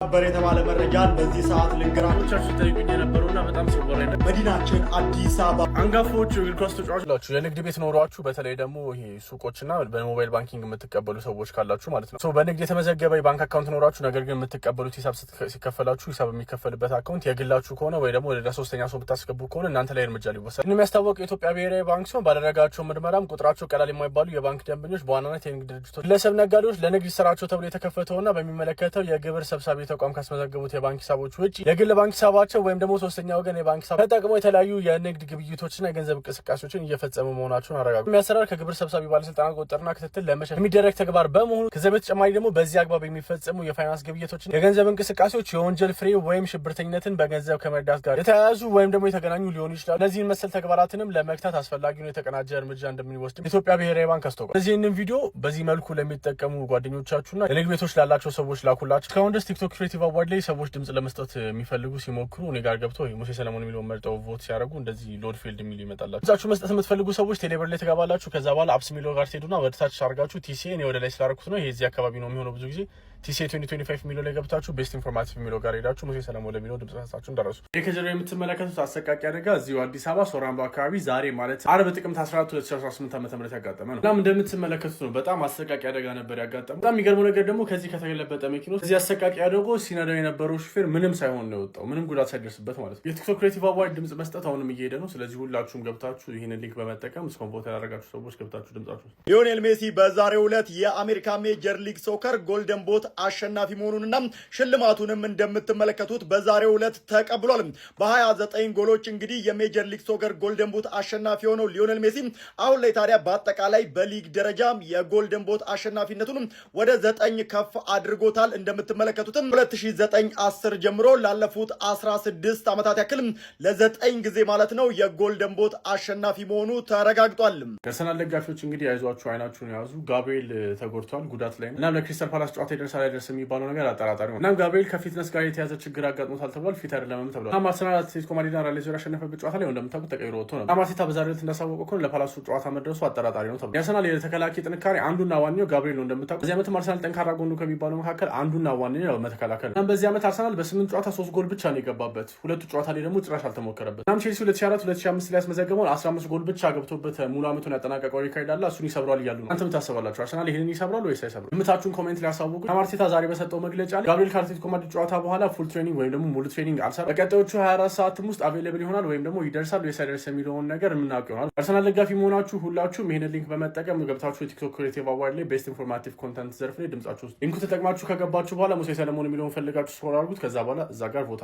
ነበር የተባለ መረጃን በዚህ ሰዓት ልንገራችሁ ጠይቁኝ የነበሩና በጣም ሲወራ መዲናችን አዲስ አበባ አንጋፋዎቹ እግር ኳስ ተጫዋቾች የንግድ ቤት ኖሯችሁ በተለይ ደግሞ ይሄ ሱቆችና በሞባይል ባንኪንግ የምትቀበሉ ሰዎች ካላችሁ ማለት ነው በንግድ የተመዘገበ የባንክ አካውንት ኖሯችሁ ነገር ግን የምትቀበሉት ሂሳብ ሲከፈላችሁ ሂሳብ የሚከፈልበት አካውንት የግላችሁ ከሆነ ወይ ደግሞ ወደ ሶስተኛ ሰው ብታስገቡ ከሆነ እናንተ ላይ እርምጃ ሊወሰድ የሚያስታወቅ የኢትዮጵያ ብሔራዊ ባንክ ሲሆን ባደረጋቸው ምርመራም ቁጥራቸው ቀላል የማይባሉ የባንክ ደንበኞች በዋናነት የንግድ ድርጅቶች ግለሰብ ነጋዴዎች ለንግድ ስራቸው ተብሎ የተከፈተውና በሚመለከተው የግብር ሰብሳቢ ተቋም ካስመዘገቡ የባንክ ሂሳቦች ውጪ የግል ባንክ ሂሳባቸው ወይም ደግሞ ሶስተኛ ወገን የባንክ ሂሳብ ተጠቅመው የተለያዩ የንግድ ግብይቶችና የገንዘብ እንቅስቃሴዎችን እየፈጸሙ መሆናቸውን አረጋግጠዋል። የሚያሰራር ከግብር ሰብሳቢ ባለስልጣናት ቁጥጥርና ክትትል ለመሸሽ የሚደረግ ተግባር በመሆኑ ከዚህ በተጨማሪ ደግሞ በዚህ አግባብ የሚፈጸሙ የፋይናንስ ግብይቶችን የገንዘብ እንቅስቃሴዎች የወንጀል ፍሬ ወይም ሽብርተኝነትን በገንዘብ ከመርዳት ጋር የተያያዙ ወይም ደግሞ የተገናኙ ሊሆኑ ይችላሉ። እነዚህን መሰል ተግባራትንም ለመግታት አስፈላጊውን የተቀናጀ እርምጃ እንደሚወስድ የኢትዮጵያ ብሔራዊ ባንክ አስታውቋል። እዚህንን ቪዲዮ በዚህ መልኩ ለሚጠቀሙ ጓደኞቻችሁና የንግድ ቤቶች ላላቸው ሰዎች ላኩላችሁ። እስካሁን ድረስ ቲክቶክ ክሬቲቭ አዋርድ ላይ ሰዎች ድምጽ ለመስጠት የሚፈልጉ ሲሞክሩ እኔ ጋር ገብተው ሙሴ ሰለሞን የሚለውን መርጠው ቮት ሲያደርጉ እንደዚህ ሎድ ፊልድ የሚሉ ይመጣላችሁ። ድምጻችሁ መስጠት የምትፈልጉ ሰዎች ቴሌብር ላይ ተጋባላችሁ። ከዛ በኋላ አፕስ ሚሎ ጋር ትሄዱና ወደ ታች አድርጋችሁ ቲሲኤ እኔ ወደ ላይ ስላደረኩት ነው ይሄ እዚህ አካባቢ ነው የሚሆነው ብዙ ጊዜ ቲሲኤ 2025 ሚሎ ላይ ገብታችሁ ቤስት ኢንፎርማቲቭ ሚሎ ጋር ሄዳችሁ ሙሴ ሰለሞን ለሚለው ድምጽ መስጠታችሁን ደረሱ። ይሄ ከጀርባ የምትመለከቱት አሰቃቂ አደጋ እዚሁ አዲስ አበባ ሶራምባ አካባቢ ዛሬ ማለት አርብ ጥቅምት 14 2018 ዓ.ም ያጋጠመ ነው። እናም እንደምትመለከቱት ነው በጣም አሰቃቂ አደጋ ነበር ያጋጠመው። በጣም የሚገርመው ነገር ደግሞ ከዚህ ከተገለበጠ መኪና ውስጥ እዚህ አሰቃቂ አደጋው ሲነዳው የነበረው ሹፌር ምንም ሳይሆን ነው የወጣው፣ ምንም ጉዳት ሳይደርስበት ማለት ነው። የቲክቶክ ክሬቲቭ አዋርድ ድምጽ መስጠት አሁንም እየሄደ ነው። ስለዚህ ሁላችሁም ገብታችሁ ይህንን ሊንክ በመጠቀም እስካሁን ቦታ ያደረጋችሁ ሰዎች ገብታችሁ ድምጻችሁ ሊዮኔል ሜሲ በዛሬው ዕለት የአሜሪካ ሜጀር ሊግ ሶከር ጎልደን ቦት አሸናፊ መሆኑንና ሽልማቱንም እንደምትመለከቱት በዛሬው ዕለት ተቀብሏል። በ29 ጎሎች እንግዲህ የሜጀር ሊግ ሶከር ጎልደን ቦት አሸናፊ የሆነው ሊዮኔል ሜሲ አሁን ላይ ታዲያ በአጠቃላይ በሊግ ደረጃ የጎልደን ቦት አሸናፊነቱን ወደ 9 ከፍ አድርጎታል። እንደምትመለከቱትም 2009-10 ጀምሮ ላለፉት 16 ዓመታት ያክል ለ9 ጊዜ ማለት ነው የጎልደን ቦት አሸናፊ መሆኑ ተረጋግጧል። አርሰናል ደጋፊዎች እንግዲህ አይዟችሁ አይናችሁን ያዙ። ጋብሪኤል ተጎድቷል፣ ጉዳት ላይ ነው። እናም ለክሪስታል ፓላስ ጨዋታ ይደርሳል አይደርስም የሚባለው ነገር አጠራጣሪ ነው። እናም ጋብሪኤል ከፊትነስ ጋር የተያዘ ችግር አጋጥሞታል ተብሏል። ፊት አይደለም ተብሏል። እናም አርሰናል አትሌቲኮ ማድሪድን አራት ለዜሮ ያሸነፈበት ጨዋታ ላይ እንደምታውቁት ተቀይሮ ወጥቶ ነው። እናም አርቴታ በዛሬው ዕለት እንዳሳወቀው ከሆነ ለፓላሱ ጨዋታ መድረሱ አጠራጣሪ ነው ተብሏል። የአርሰናል የተከላካይ ጥንካሬ አንዱና ዋነኛው ጋብሪኤል ነው። እንደምታውቁት በዚህ ዓመት አርሰናል ጠንካራ ጎኑ ከሚባለው መካከል አንዱና ዋነኛው መተከላከል ነው። እናም በዚህ ዓመት አርሰናል በ8 ጨዋታ 3 ጎል ብቻ ነው የገባበት። ሁለቱ ጨዋታ ላይ ደግሞ ጭራሽ አልተሞከረበት። እናም ቼልሲ 2004-2005 ላይ ያስመዘገበውን 15 ጎል ብቻ ገብቶበት ሙሉ ዓመቱን ያጠናቀቀው ሪካርድ አለ። እሱን ይሰብሯል እያሉ ነው። አንተም ታስባላችሁ አርሰናል ይሄንን ይሰብራል ወይስ አይሰብርም? ግምታችሁን ኮሜንት ላይ አሳውቁ። አርቴታ ዛሬ በሰጠው መግለጫ ላይ ጋብሪኤል ከአትሌቲኮ ማድሪድ ጨዋታ በኋላ ፉል ትሬኒንግ ወይም ደግሞ ሙሉ ትሬኒንግ አልሰራም፣ በቀጣዮቹ 24 ሰዓትም ውስጥ አቬይለብል ይሆናል ወይም ደግሞ ይደርሳል ወይስ አይደርስ የሚለውን ነገር የምናውቅ ይሆናል። አርሰናል ደጋፊ መሆናችሁ ሁላችሁም ይሄንን ሊንክ በመጠቀም ገብታችሁ የቲክቶክ ክሬቲቭ አዋርድ ላይ ቤስት ኢንፎርማቲቭ ኮንተንት ዘርፍ ላይ ድምጻችሁ ሊንኩ ተጠቅማችሁ ከገባችሁ በኋላ ሙሴ ሰለሞን የሚለውን ፈልጋችሁ ስኮር አድርጉት። ከዛ በኋላ እዛ ጋር ቦታ